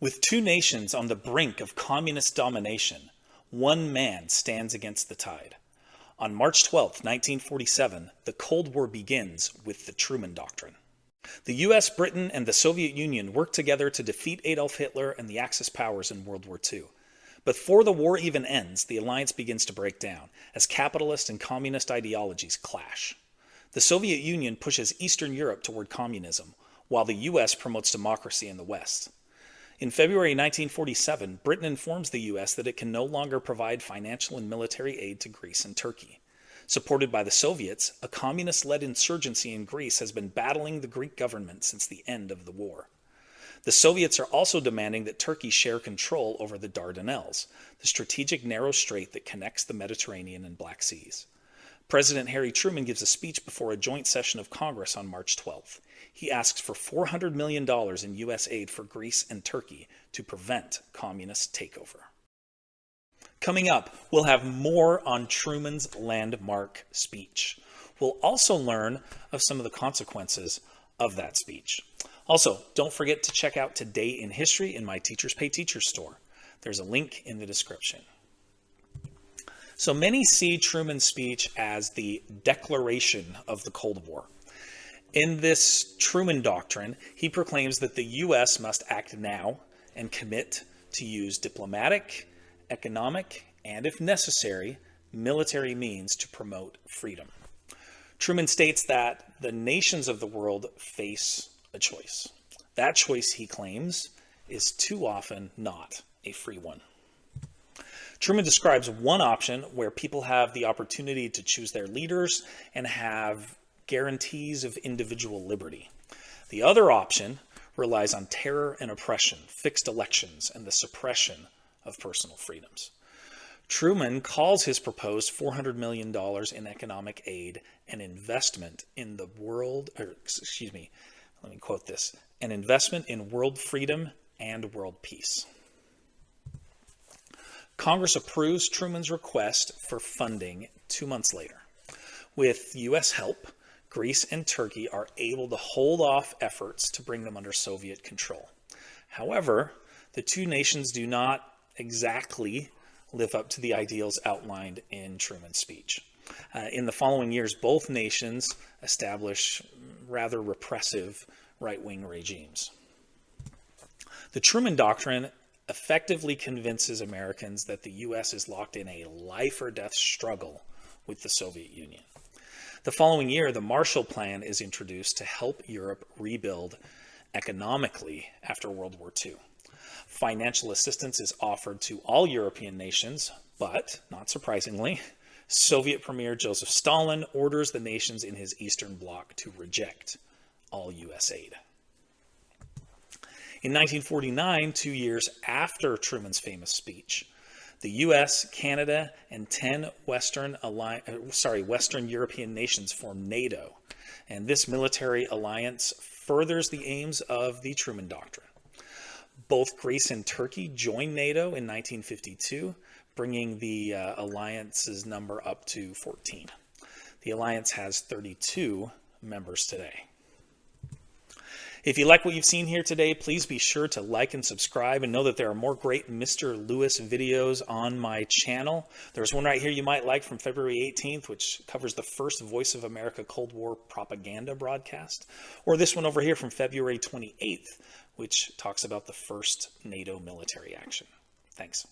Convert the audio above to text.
With two nations on the brink of communist domination, one man stands against the tide. On March 12, 1947, the Cold War begins with the Truman Doctrine. The US, Britain, and the Soviet Union worked together to defeat Adolf Hitler and the Axis powers in World War II. But before the war even ends, the alliance begins to break down as capitalist and communist ideologies clash. The Soviet Union pushes Eastern Europe toward communism, while the US promotes democracy in the West. In February 1947, Britain informs the US that it can no longer provide financial and military aid to Greece and Turkey. Supported by the Soviets, a communist-led insurgency in Greece has been battling the Greek government since the end of the war. The Soviets are also demanding that Turkey share control over the Dardanelles, the strategic narrow strait that connects the Mediterranean and Black Seas. President Harry Truman gives a speech before a joint session of Congress on March 12th. He asks for $400 million in U.S. aid for Greece and Turkey to prevent communist takeover. Coming up, we'll have more on Truman's landmark speech. We'll also learn of some of the consequences of that speech. Also, don't forget to check out Today in History in my Teachers Pay Teachers store. There's a link in the description. So many see Truman's speech as the declaration of the Cold War. In this Truman Doctrine, he proclaims that the U.S. must act now and commit to use diplomatic, economic, and if necessary, military means to promote freedom. Truman states that the nations of the world face a choice. That choice, he claims, is too often not a free one. Truman describes one option where people have the opportunity to choose their leaders and have guarantees of individual liberty. The other option relies on terror and oppression, fixed elections, and the suppression of personal freedoms. Truman calls his proposed $400 million in economic aid an investment in the world, let me quote this, an investment in world freedom and world peace. Congress approves Truman's request for funding 2 months later. With U.S. help, Greece and Turkey are able to hold off efforts to bring them under Soviet control. However, the two nations do not exactly live up to the ideals outlined in Truman's speech. In the following years, both nations establish rather repressive right-wing regimes. The Truman Doctrine effectively convinces Americans that the U.S. is locked in a life-or-death struggle with the Soviet Union. The following year, the Marshall Plan is introduced to help Europe rebuild economically after World War II. Financial assistance is offered to all European nations, but, not surprisingly, Soviet Premier Joseph Stalin orders the nations in his Eastern Bloc to reject all U.S. aid. In 1949, 2 years after Truman's famous speech, the U.S., Canada, and 10 Western European nations formed NATO, and this military alliance furthers the aims of the Truman Doctrine. Both Greece and Turkey joined NATO in 1952, bringing the alliance's number up to 14. The alliance has 32 members today. If you like what you've seen here today, please be sure to like and subscribe, and know that there are more great Mr. Lewis videos on my channel. There's one right here you might like from February 18th, which covers the first Voice of America Cold War propaganda broadcast. Or this one over here from February 28th, which talks about the first NATO military action. Thanks.